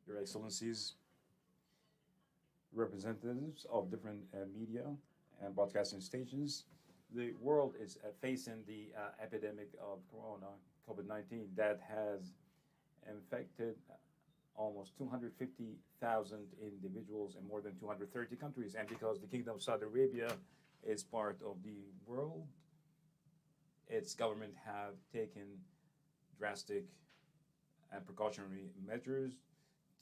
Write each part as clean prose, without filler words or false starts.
Your Excellencies, representatives of different media and broadcasting stations, the world is facing the epidemic of corona, COVID-19, that has infected almost 250,000 individuals in more than 230 countries. And because the Kingdom of Saudi Arabia is part of the world, its government have taken drastic and precautionary measures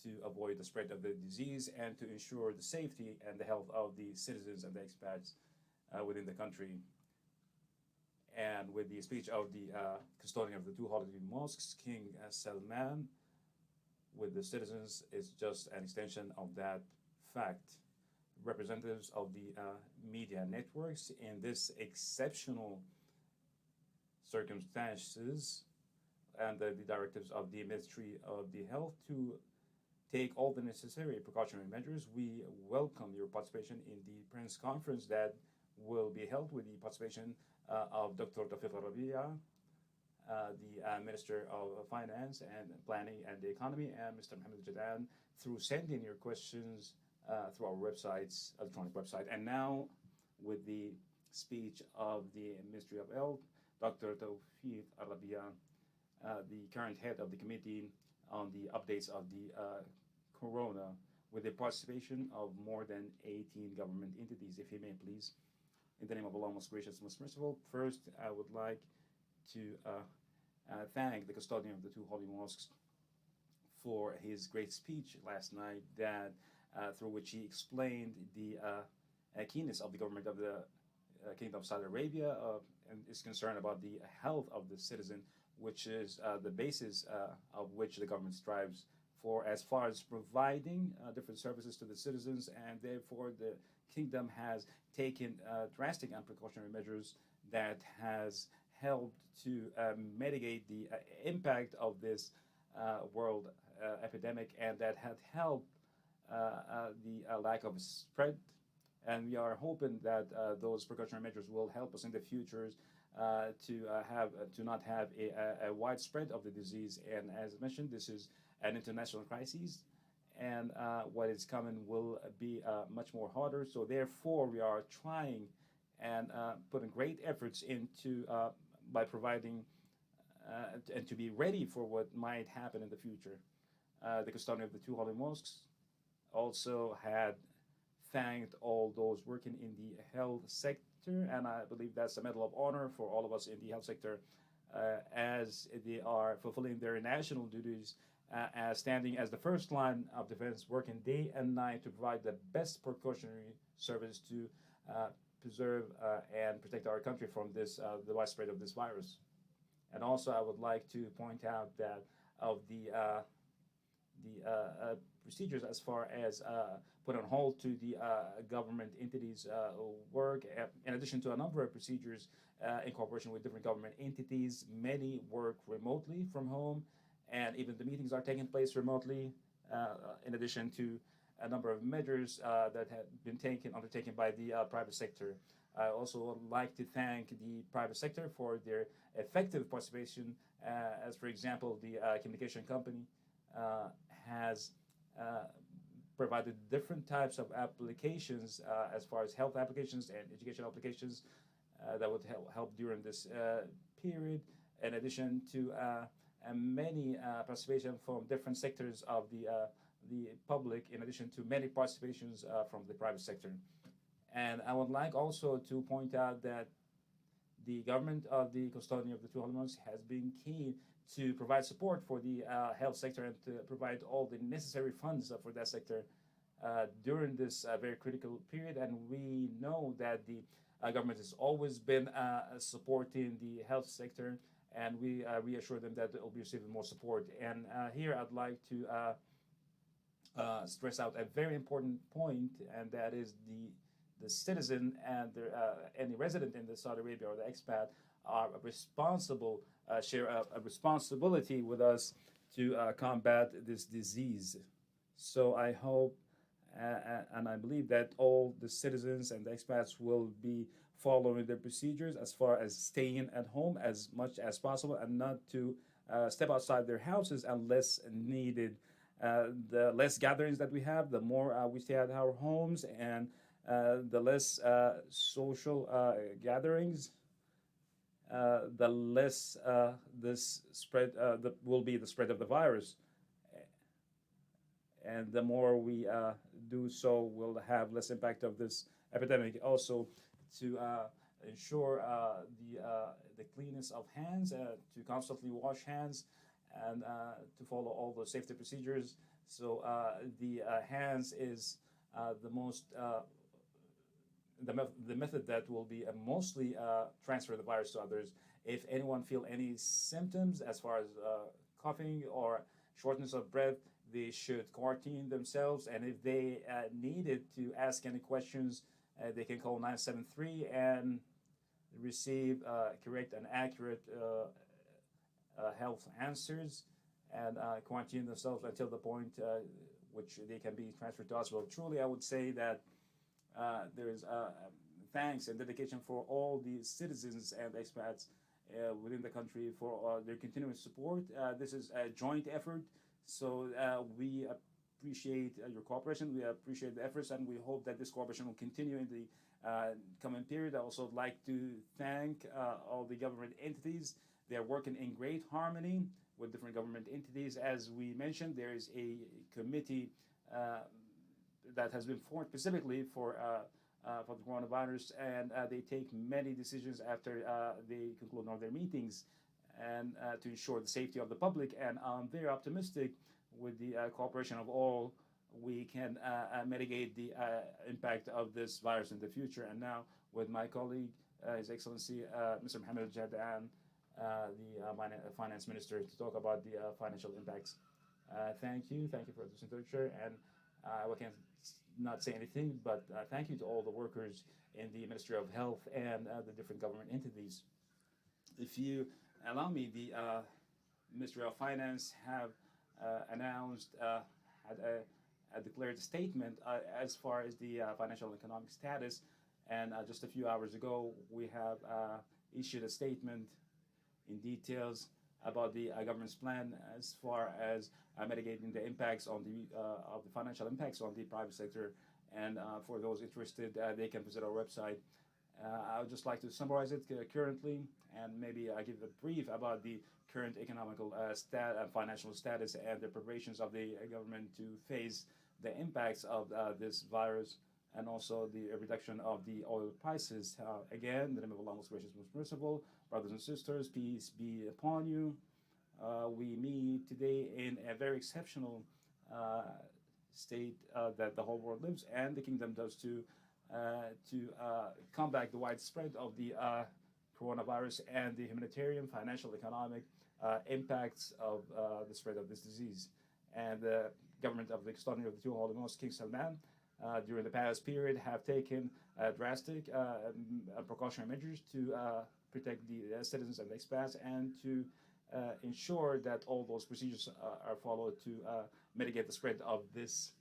to avoid the spread of the disease and to ensure the safety and the health of the citizens and the expats within the country. And with the speech of the custodian of the two holy mosques, King Salman, with the citizens is just an extension of that fact. Representatives of the media networks in this exceptional circumstances and the directives of the Ministry of the Health to take all the necessary precautionary measures. We welcome your participation in the press conference that will be held with the participation of Dr. Tawfiq Rabia, the Minister of Finance and Planning and the Economy, and Mr. Mohammed Jadan, through sending your questions through our website's electronic website. And now, with the speech of the Ministry of Health, Dr. Tawfiq Rabia, the current head of the committee on the updates of the corona, with the participation of more than 18 government entities. If you may, please. In the name of Allah, most gracious, most merciful. First, I would like to thank the custodian of the two holy mosques for his great speech last night, that through which he explained the keenness of the government of the Kingdom of Saudi Arabia and is concerned about the health of the citizen, which is the basis of which the government strives for, as far as providing different services to the citizens, and therefore the kingdom has taken drastic and precautionary measures that has helped to mitigate the impact of this world epidemic, and that had helped the lack of spread. And we are hoping that those precautionary measures will help us in the future to not have a widespread of the disease. And as mentioned, this is an international crisis, and what is coming will be much more harder. So therefore, we are trying and putting great efforts into by providing and to be ready for what might happen in the future. The custodian of the two holy mosques also had thanked all those working in the health sector, and I believe that's a medal of honor for all of us in the health sector, as they are fulfilling their national duties, as standing as the first line of defense, working day and night to provide the best precautionary service to preserve and protect our country from this the widespread of this virus. And also, I would like to point out that of the procedures as far as put on hold to the government entities' work. In addition to a number of procedures in cooperation with different government entities, many work remotely from home, and even the meetings are taking place remotely, in addition to a number of measures that have been undertaken by the private sector. I also would like to thank the private sector for their effective participation, as for example, the communication company has provided different types of applications as far as health applications and educational applications that would help during this period, in addition to many participation from different sectors of the public, in addition to many participations from the private sector. And I would like also to point out that the government of the custodian of the two holy mosques has been keen to provide support for the health sector and to provide all the necessary funds for that sector during this very critical period. And we know that the government has always been supporting the health sector, and we reassure them that they'll be receiving more support. And here I'd like to stress out a very important point, and that is the citizen and any resident in the Saudi Arabia or the expat are responsible, share a responsibility with us to combat this disease. So I hope and I believe that all the citizens and the expats will be following the procedures as far as staying at home as much as possible, and not to step outside their houses unless needed. The less gatherings that we have, the more we stay at our homes, and the less social gatherings, the less this spread will be the spread of the virus, and the more we do so, we'll have less impact of this epidemic. Also, to ensure the cleanness of hands, to constantly wash hands, and to follow all the safety procedures. So the hands is the most the method that will be mostly transfer the virus to others. If anyone feel any symptoms as far as coughing or shortness of breath, they should quarantine themselves. And if they needed to ask any questions, they can call 973 and receive correct and accurate health answers, and quarantine themselves until the point which they can be transferred to us. Well, truly, I would say that there is thanks and dedication for all the citizens and expats within the country for their continuous support. This is a joint effort, so we appreciate your cooperation. We appreciate the efforts, and we hope that this cooperation will continue in the coming period. I also like to thank all the government entities. They are working in great harmony with different government entities. As we mentioned, there is a committee that has been formed specifically for the coronavirus, and they take many decisions after they conclude all their meetings, and to ensure the safety of the public. And I'm very optimistic with the cooperation of all, we can mitigate the impact of this virus in the future. And now, with my colleague, His Excellency Mr. Mohammed Jadaan, the Finance Minister, to talk about the financial impacts. Thank you for this introduction, and I can not say anything, but thank you to all the workers in the Ministry of Health and the different government entities. If you allow me, the Ministry of Finance have announced, had a declared statement as far as the financial and economic status, and just a few hours ago, we have issued a statement in details about the government's plan as far as mitigating the impacts on the of the financial impacts on the private sector. And for those interested, they can visit our website. I would just like to summarize it currently, and maybe I give a brief about the current economical financial status and the preparations of the government to face the impacts of this virus, and also the reduction of the oil prices. Again, the name of Allah most gracious, most merciful. Brothers and sisters, peace be upon you. We meet today in a very exceptional state that the whole world lives and the kingdom does to combat the widespread of the coronavirus and the humanitarian, financial, economic impacts of the spread of this disease. And the government of the custodian of the two holy mosques, King Salman, during the past period have taken drastic precautionary measures to protect the citizens and the expats, and to ensure that all those procedures are followed to mitigate the spread of this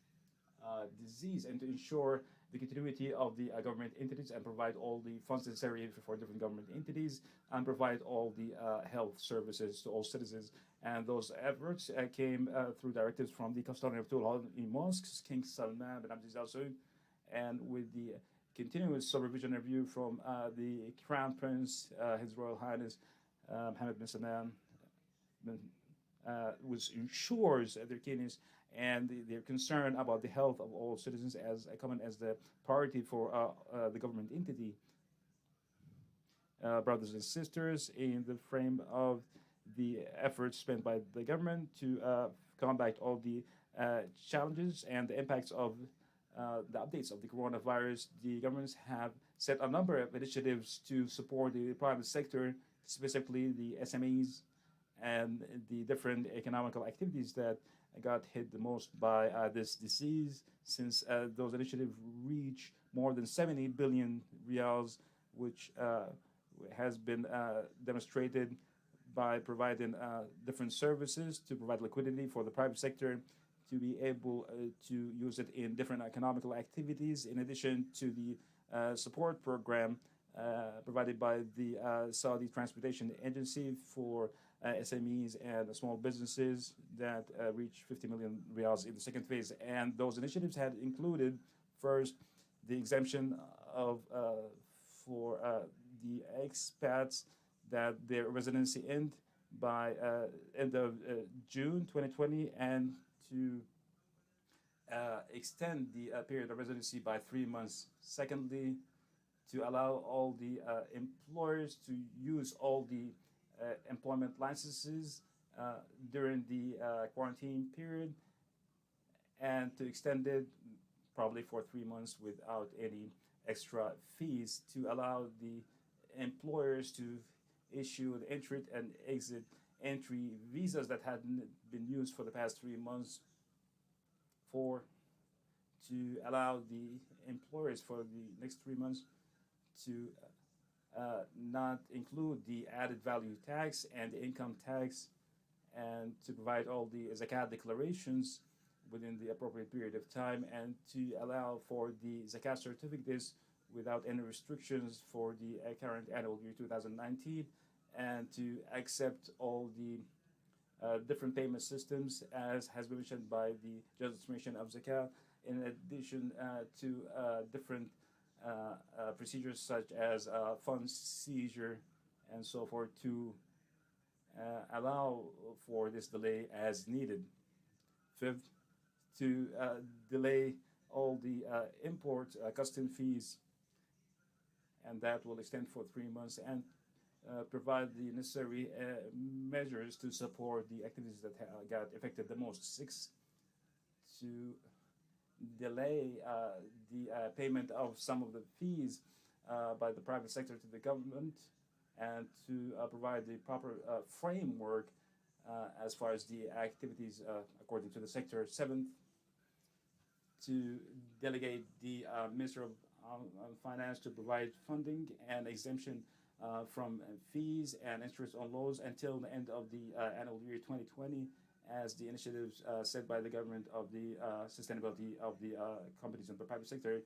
disease, and to ensure the continuity of the government entities, and provide all the funds necessary for different government entities, and provide all the health services to all citizens. And those efforts came through directives from the custodian of two holy mosques, King Salman bin Abdulaziz Al Saud, and with the continuous supervision and review from the Crown Prince, His Royal Highness Mohammed bin Salman, which ensures their keenness and their concern about the health of all citizens as common as the priority for the government entity. Brothers and sisters, in the frame of the efforts spent by the government to combat all the challenges and the impacts of the updates of the coronavirus, the governments have set a number of initiatives to support the private sector, specifically the SMEs and the different economical activities that got hit the most by this disease, since those initiatives reach more than 70 billion riyals, which has been demonstrated by providing different services to provide liquidity for the private sector to be able to use it in different economical activities, in addition to the support program provided by the Saudi Transportation Agency for SMEs and small businesses that reached 50 million reals in the second phase. And those initiatives had included first the exemption of for the expats that their residency end by end of June 2020, and to extend the period of residency by 3 months. Secondly, to allow all the employers to use all the employment licenses during the quarantine period, and to extend it probably for 3 months without any extra fees, to allow the employers to issue the entry and exit entry visas that hadn't been used for the past 3 months, for to allow the employers for the next 3 months to not include the added value tax and the income tax, and to provide all the zakat declarations within the appropriate period of time, and to allow for the zakat certificates without any restrictions for the current annual year 2019, and to accept all the different payment systems as has been mentioned by the Judge Administration of Zakat, in addition to different procedures such as fund seizure and so forth, to allow for this delay as needed. Fifth, to delay all the import custom fees, and that will extend for 3 months, and provide the necessary measures to support the activities that got affected the most. Six, to delay the payment of some of the fees by the private sector to the government, and to provide the proper framework as far as the activities according to the sector. Seventh, to delegate the Minister of Finance to provide funding and exemption from fees and interest on loans until the end of the annual year 2020, as the initiatives set by the government of the sustainability of the companies in the private sector,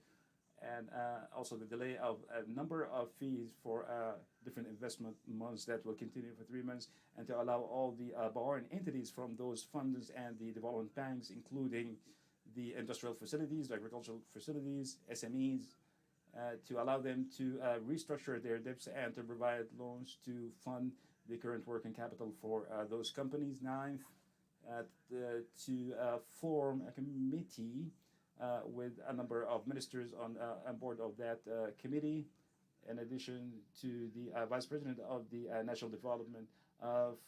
and also the delay of a number of fees for different investment months that will continue for 3 months, and to allow all the borrowing entities from those funds and the development banks, including the industrial facilities, the agricultural facilities, SMEs, to allow them to restructure their debts and to provide loans to fund the current working capital for those companies. Ninth, to form a committee with a number of ministers on board of that committee, in addition to the vice president of the National Development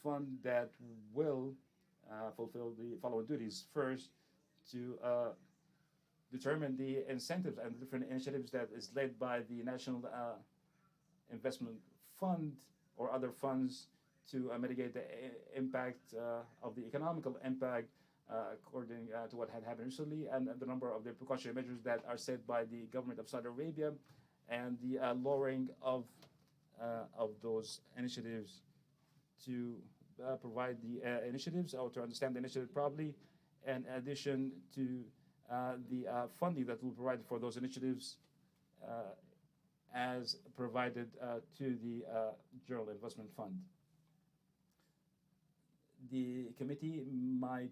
Fund, that will fulfill the following duties. First, to determine the incentives and the different initiatives that is led by the National Investment Fund or other funds to mitigate the impact of the economical impact according to what had happened recently, and the number of the precautionary measures that are set by the government of Saudi Arabia, and the lowering of those initiatives, to provide the initiatives, or to understand the initiative properly, in addition to the funding that will provide for those initiatives as provided to the General Investment Fund. The committee might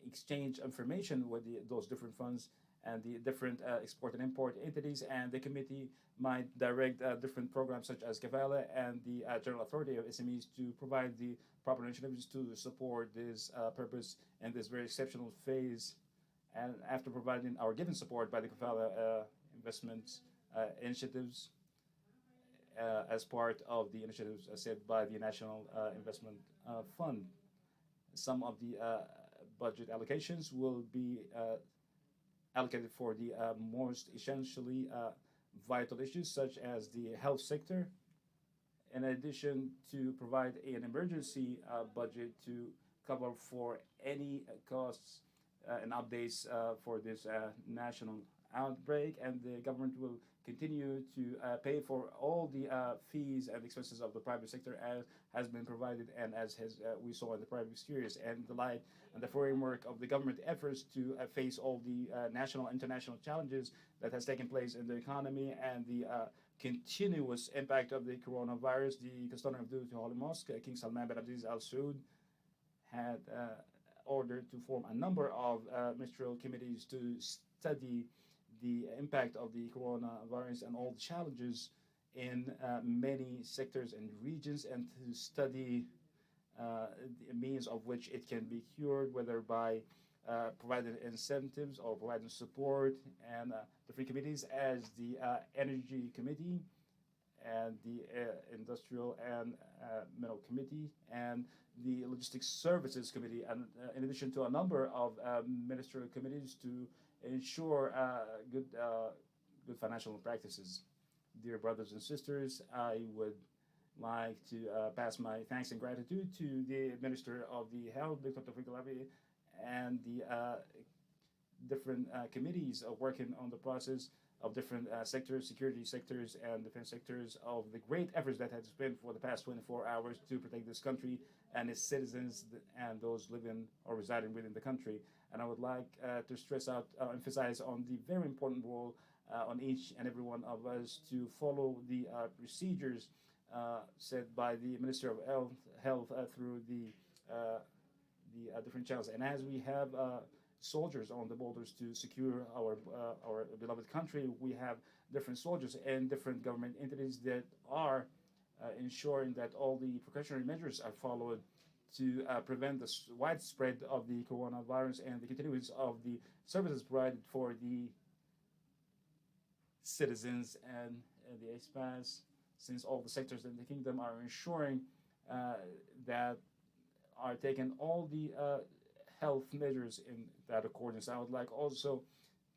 exchange information with those different funds and the different export and import entities, and the committee might direct different programs such as Kavala and the General Authority of SMEs to provide the proper initiatives to support this purpose in this very exceptional phase. And after providing our given support by the Kavala investments initiatives as part of the initiatives set by the National Investment Fund, some of the budget allocations will be allocated for the most essentially vital issues, such as the health sector, in addition to provide an emergency budget to cover for any costs and updates for this national outbreak. And the government will continue to pay for all the fees and expenses of the private sector as has been provided and as we saw in the previous years, and the light and the framework of the government efforts to face all the national and international challenges that has taken place in the economy, and the continuous impact of the coronavirus, the custodian of the Holy Mosque, King Salman bin Abdulaziz Al Saud, had ordered to form a number of ministerial committees to study the impact of the coronavirus and all the challenges in many sectors and regions, and to study the means of which it can be cured, whether by providing incentives or providing support, and different committees as the Energy Committee and the Industrial and Mineral Committee and the Logistics Services Committee, and in addition to a number of ministerial committees to ensure good financial practices. Dear brothers and sisters, I would like to pass my thanks and gratitude to the Minister of the Health, Dr. Tawfiq Alavi, and the different committees working on the process of different sectors, security sectors, and defense sectors, of the great efforts that has been for the past 24 hours to protect this country and its citizens and those living or residing within the country. And I would like to stress out, emphasize on the very important role on each and every one of us to follow the procedures set by the Minister of Health through the different channels. And as we have soldiers on the borders to secure our beloved country, we have different soldiers and different government entities that are ensuring that all the precautionary measures are followed to prevent the widespread of the coronavirus and the continuance of the services provided for the citizens and the expats, since all the sectors in the kingdom are ensuring that are taking all the health measures in that accordance. I would like also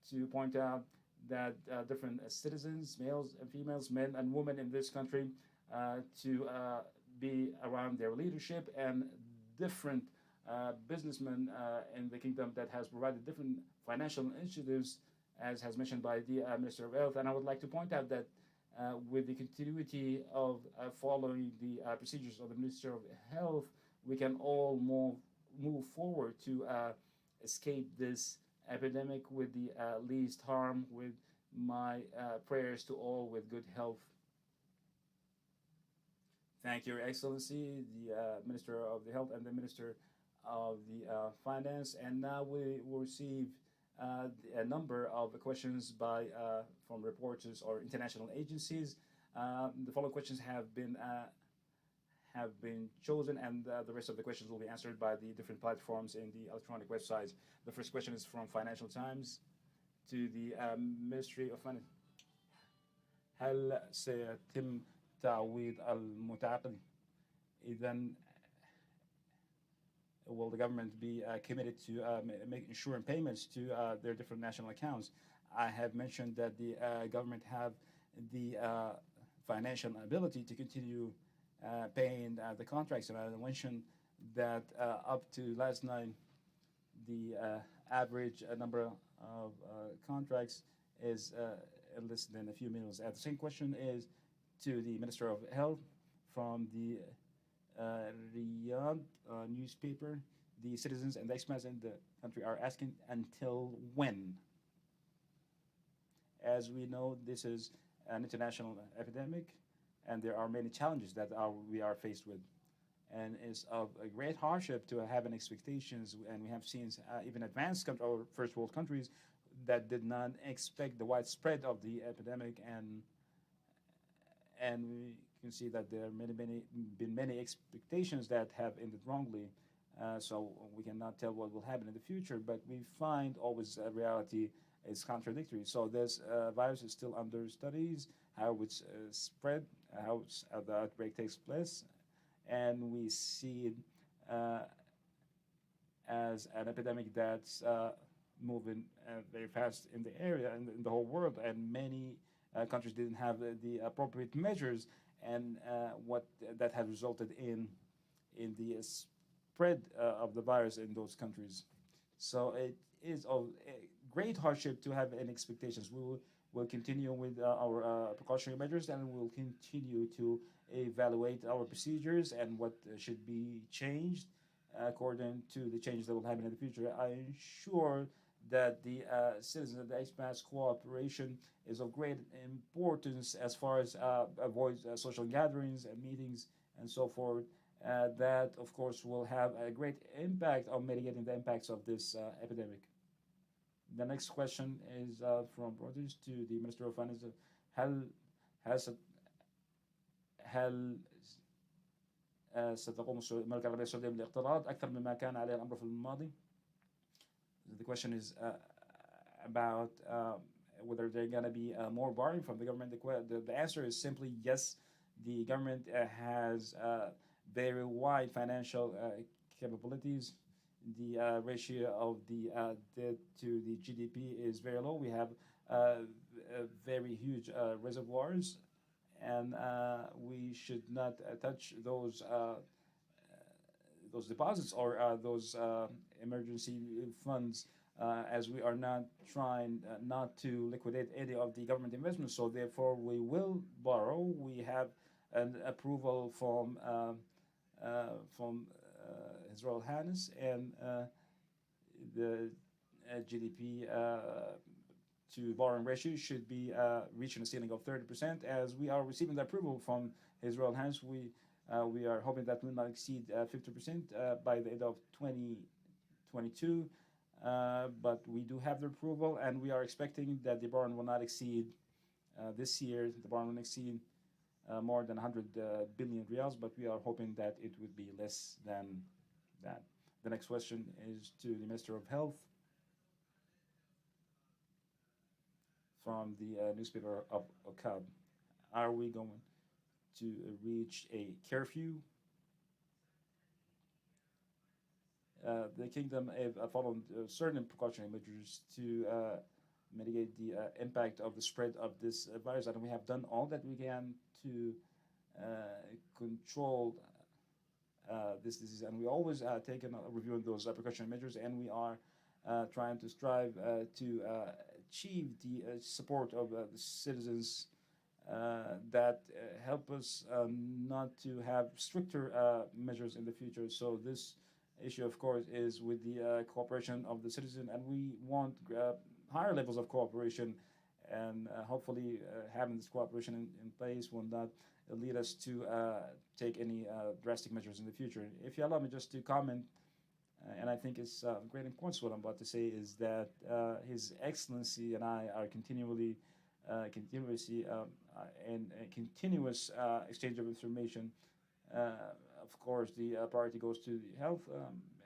to point out that different citizens, males and females, men and women in this country, to be around their leadership, and different businessmen in the kingdom that has provided different financial initiatives, as has mentioned by the Minister of Health. And I would like to point out that with the continuity of following the procedures of the Minister of Health, we can all move forward to escape this epidemic with the least harm, with my prayers to all with good health. Thank you, Your Excellency, the Minister of the Health and the Minister of the Finance. And now we will receive a number of questions from reporters or international agencies. The following questions have been chosen, and the rest of the questions will be answered by the different platforms in the electronic websites. The first question is from Financial Times to the Ministry of Finance. هل سيتم تعويض المتعاقد؟ إذا will the government be committed to ensuring payments to their different national accounts? I have mentioned that the government have the financial ability to continue paying the contracts, and I mentioned that up to last night, the average number of contracts is less than a few millions. The same question is to the Minister of Health from the Riyadh newspaper. The citizens and the expats in the country are asking until when? As we know, this is an international epidemic, and there are many challenges that we are faced with. And it's of a great hardship to have an expectations, and we have seen even advanced or first world countries that did not expect the widespread of the epidemic, and we can see that there are been many expectations that have ended wrongly. So we cannot tell what will happen in the future, but we find always reality is contradictory. So this virus is still under studies, how it's spread, how the outbreak takes place, and we see it as an epidemic that's moving very fast in the area and in the whole world, and many countries didn't have the appropriate measures, and what that has resulted in the spread of the virus in those countries. So it is of great hardship to have any expectations. We will continue with our precautionary measures, and we will continue to evaluate our procedures and what should be changed according to the changes that will happen in the future. I am sure that the citizens and the expats cooperation is of great importance as far as avoid social gatherings and meetings and so forth. That, of course, will have a great impact on mitigating the impacts of this epidemic. The next question is from Reuters to the Minister of Finance. هل هل هل ستقوم المملكة العربية السعودية بالاقتراض أكثر مما كان عليه الأمر في الماضي? The question is about whether they're going to be more borrowing from the government. The answer is simply yes. The government has very wide financial capabilities. The ratio of the debt to the GDP is very low. We have very huge reservoirs, and we should not touch those deposits or those emergency funds, as we are not trying not to liquidate any of the government investments. So therefore, we will borrow. We have an approval from His Royal Highness, and the GDP to borrowing ratio should be reaching a ceiling of 30%. As we are receiving the approval from His Royal Highness, we are hoping that we will not exceed 50% by the end of 2022. But we do have the approval, and we are expecting that the borrowing will not exceed this year. The borrowing will exceed more than 100 billion riyals, but we are hoping that it would be less than that. The next question is to the Minister of Health from the newspaper of Okab. Are we going to reach a curfew? The kingdom have followed certain precautionary measures to mitigate the impact of the spread of this virus, and we have done all that we can to control this disease. And we always take a review of those precautionary measures, and we are trying to strive to achieve the support of the citizens that help us not to have stricter measures in the future. So this issue, of course, is with the cooperation of the citizen, and we want higher levels of cooperation, and hopefully having this cooperation in place will not lead us to take any drastic measures in the future. If you allow me just to comment, and I think it's great importance what I'm about to say, is that His Excellency and I are continuously and continuous exchange of information. Of course, the priority goes to the health,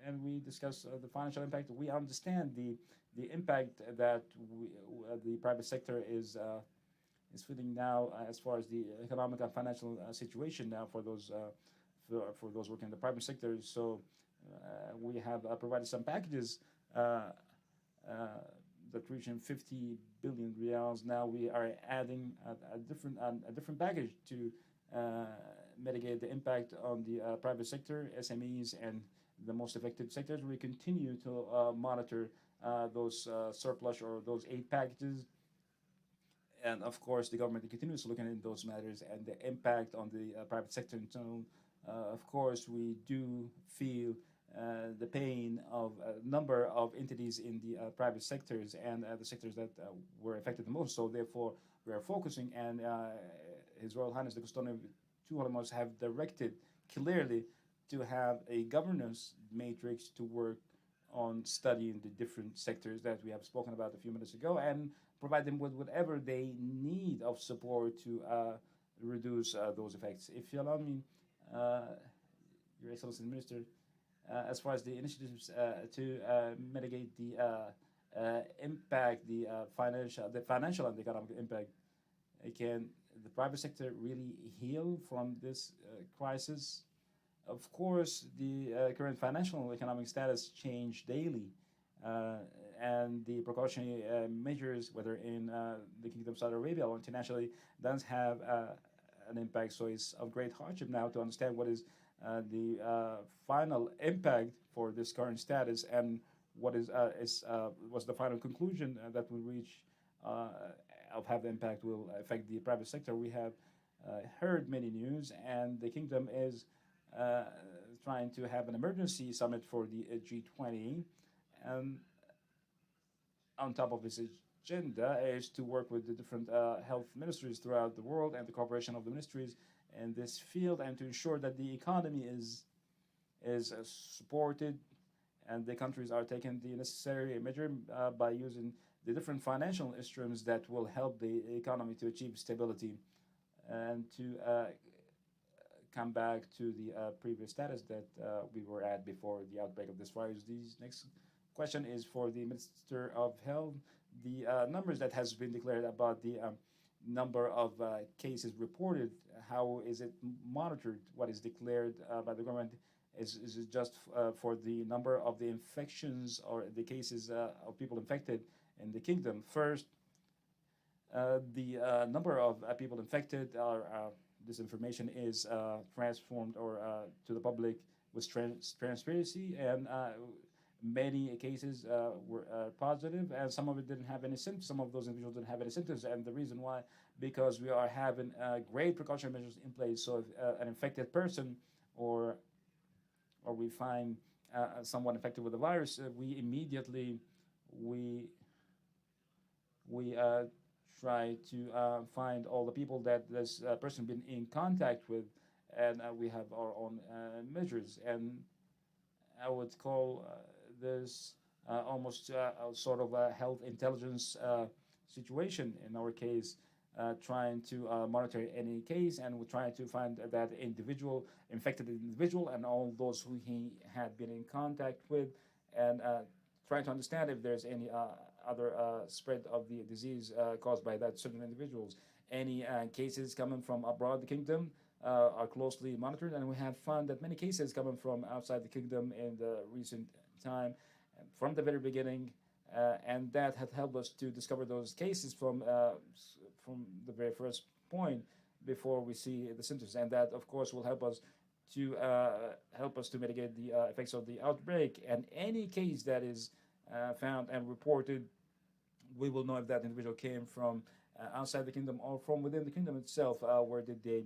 and we discuss the financial impact. We understand the impact that the private sector is feeling now, as far as the economic and financial situation now for those working in the private sector. So we have provided some packages that reaching 50 billion riyals. Now we are adding a different package to mitigate the impact on the private sector, SMEs, and the most affected sectors. We continue to monitor those surplus or those aid packages, and of course the government continues looking into those matters and the impact on the private sector in general. Of course, we do feel the pain of a number of entities in the private sectors and the sectors that were affected the most. So therefore, we are focusing, and His Royal Highness the Custodian of two Ulamas have directed clearly to have a governance matrix to work on studying the different sectors that we have spoken about a few minutes ago, and provide them with whatever they need of support to reduce those effects. If you allow me, Your Excellency the Minister, as far as the initiatives to mitigate the impact, the financial and economic impact, can the private sector really heal from this crisis? Of course, the current financial and economic status change daily, and the precautionary measures, whether in the Kingdom of Saudi Arabia or internationally, does have an impact. So it's of great hardship now to understand what is the final impact for this current status, and what was the final conclusion that we reach of how the impact will affect the private sector. We have heard many news, and the kingdom is trying to have an emergency summit for the G20, and on top of its agenda is to work with the different health ministries throughout the world and the cooperation of the ministries in this field, and to ensure that the economy is supported and the countries are taking the necessary measure by using the different financial instruments that will help the economy to achieve stability and to come back to the previous status that we were at before the outbreak of this virus. This next question is for the Minister of Health. The numbers that has been declared about the number of cases reported, how is it monitored? What is declared by the government? Is it just for the number of the infections or the cases of people infected in the kingdom? First, the number of people infected are this information is transformed or to the public with transparency, and many cases were positive, and some of it didn't have any symptoms. Some of those individuals didn't have any symptoms, and the reason why, because we are having great precautionary measures in place. So if an infected person or we find someone infected with the virus, we immediately we we try to find all the people that this person been in contact with, and we have our own measures. And I would call this almost a sort of a health intelligence situation in our case, trying to monitor any case, and we're trying to find that individual, infected individual, and all those who he had been in contact with, and trying to understand if there's any other spread of the disease caused by that certain individuals. Any cases coming from abroad the kingdom are closely monitored, and we have found that many cases coming from outside the kingdom in the recent time, from the very beginning, and that had helped us to discover those cases from the very first point before we see the symptoms, and that of course will help us to mitigate the effects of the outbreak. And any case that is found and reported, we will know if that individual came from outside the kingdom or from within the kingdom itself. Where did they?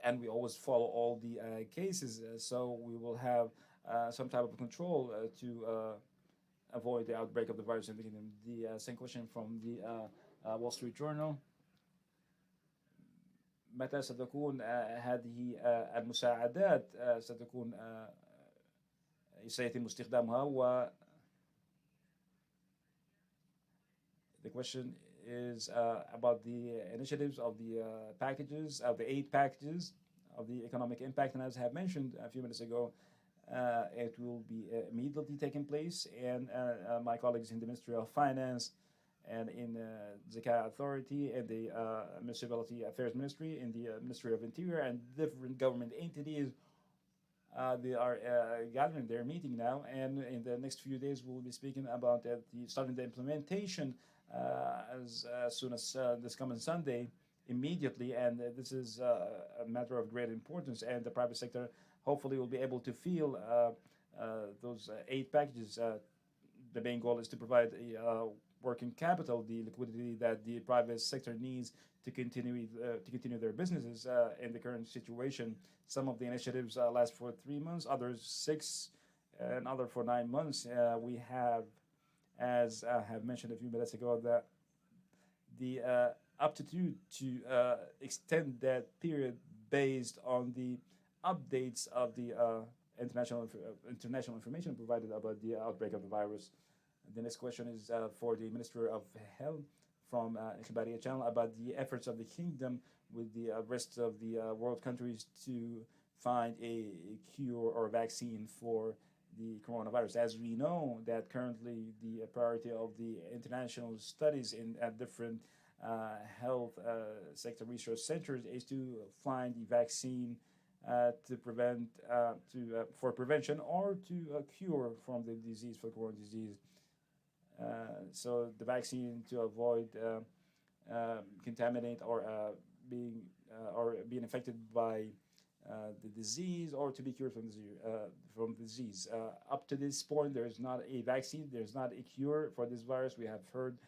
And we always follow all the cases, so we will have some type of control to avoid the outbreak of the virus in the kingdom. The same question from the Wall Street Journal. متى ستكون هذه المساعدات ستكون سيتم استخدامها و The question is about the initiatives of the packages, of the 8 packages of the economic impact. And as I have mentioned a few minutes ago, it will be immediately taking place. And my colleagues in the Ministry of Finance and in the Zakat Authority and the Municipality Affairs Ministry, in the Ministry of Interior, and different government entities, they are gathering their meeting now. And in the next few days, we'll be speaking about starting the implementation as soon as this coming Sunday, immediately. And this is a matter of great importance. And the private sector hopefully will be able to feel those 8 packages. The main goal is to provide a working capital, the liquidity that the private sector needs to continue their businesses in the current situation. Some of the initiatives last for 3 months, others 6, and other for 9 months. We have, as I have mentioned a few minutes ago, that the aptitude to extend that period based on the updates of the international information provided about the outbreak of the virus. The next question is for the Minister of Health from Ikhbariya Channel about the efforts of the kingdom with the rest of the world countries to find a cure or vaccine for the coronavirus. As we know that currently the priority of the international studies in different health sector research centers is to find the vaccine to prevent for prevention or to cure from the disease, for corona disease. So the vaccine to avoid contaminate or being affected by the disease, or to be cured from disease. Up to this point, there is not a vaccine, there is not a cure for this virus. We have heard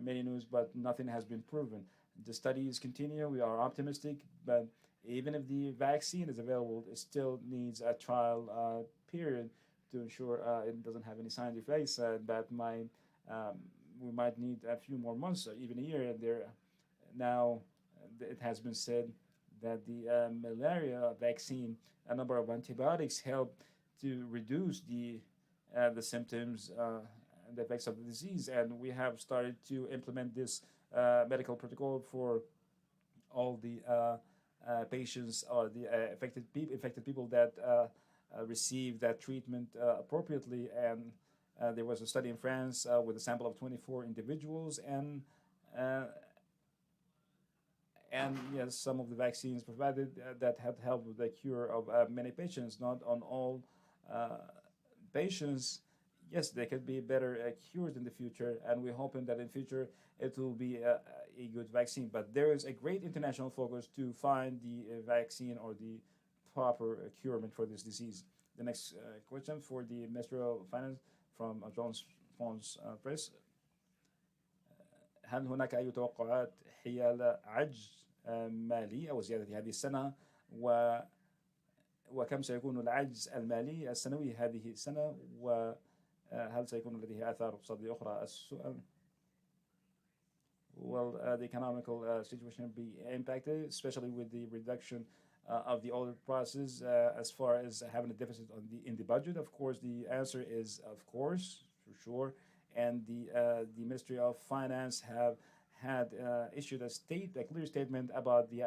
many news, but nothing has been proven. The studies continue. We are optimistic, but even if the vaccine is available, it still needs a trial period to ensure it doesn't have any side effects that might um, we might need a few more months or even a year. There now it has been said that the malaria vaccine, a number of antibiotics help to reduce the symptoms and the effects of the disease, and we have started to implement this medical protocol for all the patients or the affected people that receive that treatment appropriately. And there was a study in France with a sample of 24 individuals, uh, and yes, some of the vaccines provided that have helped with the cure of many patients, not on all uh, patients. Yes, they could be better cured in the future, and we're hoping that in future it will be a good vaccine. But there is a great international focus to find the vaccine or the proper curement for this disease. The next question for the Minister of Finance from John's Phones Press. هل هناك أي توقعات حيال عجز مالي أو زيادة هذه السنة و وكم سيكون العجز المالي السنوي هذه السنة وهل سيكون لديه آثار اقتصادية أخرى؟ السؤال. Will the economical situation be impacted, especially with the reduction of the oil prices, as far as having a deficit in the budget? Of course, the answer is of course, for sure. And the Ministry of Finance have had issued a clear statement about the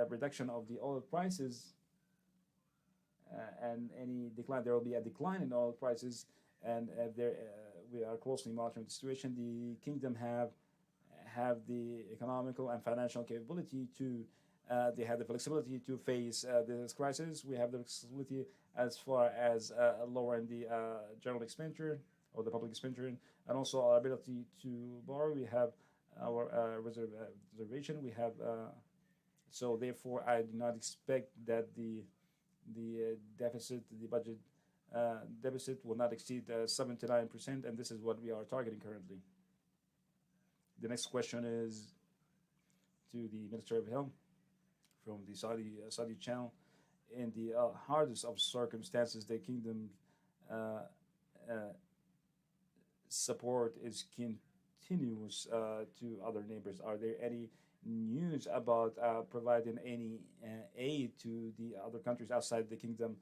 reduction of the oil prices and any decline. There will be a decline in oil prices, and we are closely monitoring the situation. The kingdom have the economical and financial capability to. They have the flexibility to face this crisis. We have the flexibility as far as lowering the general expenditure or the public expenditure, and also our ability to borrow. We have our reservation. We have so therefore I do not expect that the deficit, the budget deficit, will not exceed 7 to 9%, and this is what we are targeting currently. The next question is to the Minister of Health from the Saudi channel. In the hardest of circumstances, the kingdom support is continuous to other neighbors. Are there any news about providing any aid to the other countries outside the kingdom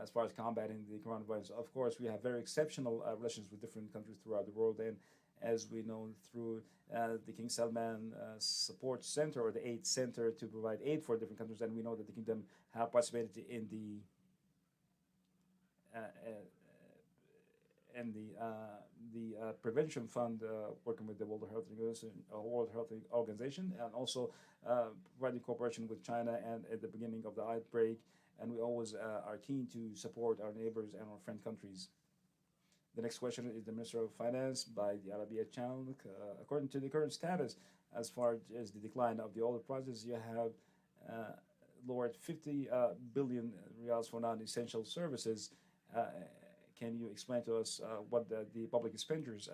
as far as combating the coronavirus? Of course, we have very exceptional relations with different countries throughout the world, and as we know, through the King Salman Support Center or the Aid Center to provide aid for different countries, and we know that the kingdom have participated in the prevention fund, working with the World Health Organization, and also providing cooperation with China and at the beginning of the outbreak. And we always are keen to support our neighbors and our friend countries. The next question is the Minister of Finance by the Arabiya channel. According to the current status, as far as the decline of the oil prices, you have lowered 50 billion riyals for non-essential services. Can you explain to us what the public expenditures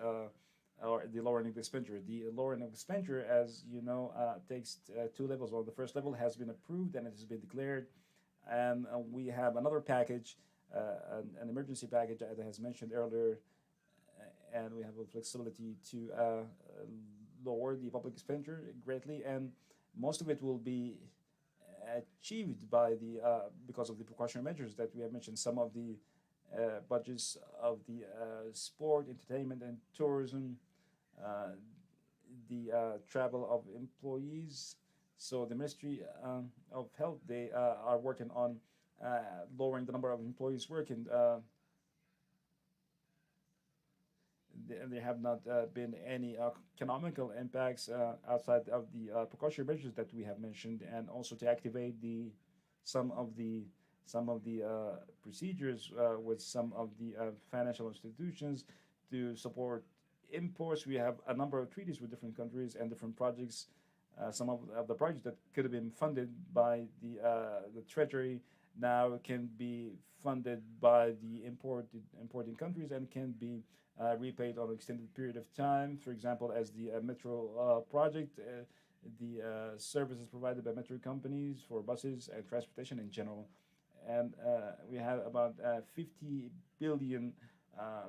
or the lowering of expenditure? The lowering of expenditure, as you know, takes two levels. Well, the first level has been approved and it has been declared, and we have another package, an emergency package, as I has mentioned earlier, and we have a flexibility to lower the public expenditure greatly, and most of it will be achieved by the because of the precautionary measures that we have mentioned. Some of the budgets of the sport, entertainment, and tourism, the travel of employees. So the Ministry of Health, they are working on lowering the number of employees working. There have not been any economical impacts outside of the precautionary measures that we have mentioned, and also to activate some of the procedures with some of the financial institutions to support imports. We have a number of treaties with different countries and different projects. Some of the projects that could have been funded by the Treasury now can be funded by the importing countries and can be repaid on an extended period of time. For example, as the metro project, the services provided by metro companies for buses and transportation in general. and we have about 50 billion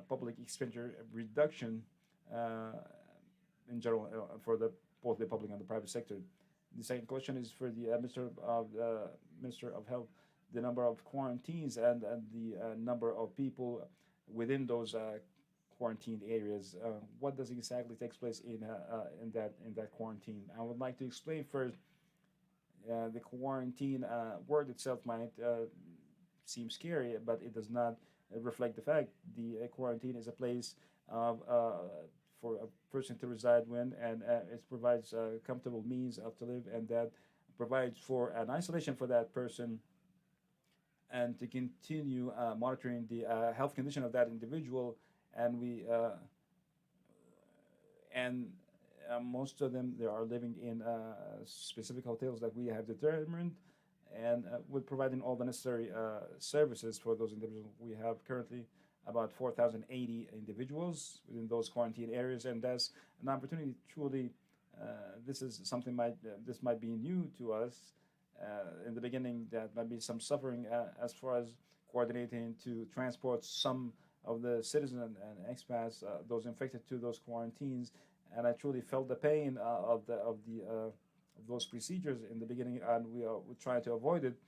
public expenditure reduction uh, in general for the both the public and the private sector. The second question is for the Minister of Health, the number of quarantines and the number of people within those quarantined areas. What does exactly takes place in that quarantine? I would like to explain first. The quarantine word itself might seem scary, but it does not reflect the fact the quarantine is a place of for a person to reside in, and it provides a comfortable means of to live, and that provides for an isolation for that person, and to continue monitoring the health condition of that individual, and we and most of them they are living in specific hotels that we have determined, and with providing all the necessary services for those individuals. We have currently about 4,080 individuals within those quarantine areas, and that's an opportunity. Truly, this is something this might be new to us. In the beginning, that might be some suffering as far as coordinating to transport some of the citizens and expats, those infected, to those quarantines, and I truly felt the pain of those procedures in the beginning, and we try to avoid it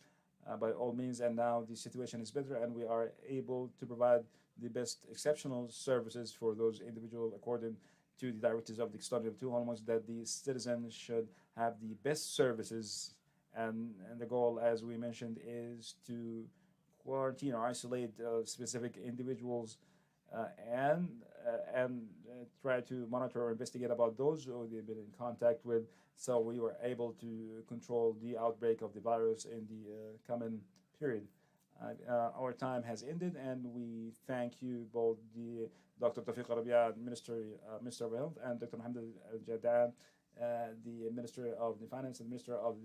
by all means. And now the situation is better, and we are able to provide the best exceptional services for those individuals according to the directives of the custodian of two hormones, that the citizens should have the best services, and the goal, as we mentioned, is to quarantine or isolate specific individuals and try to monitor or investigate about those who they've been in contact with, so we were able to control the outbreak of the virus in the coming period. Our time has ended, and we thank you both, the Dr. Tawfiq Rabia, Minister of Health, and Dr. Mohammed Al Jadad, the Minister of the Finance and Minister of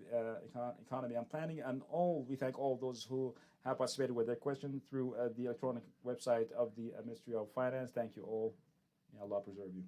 Economy and Planning, and all. We thank all those who have participated with their question through the electronic website of the Ministry of Finance. Thank you all. May Allah preserve you.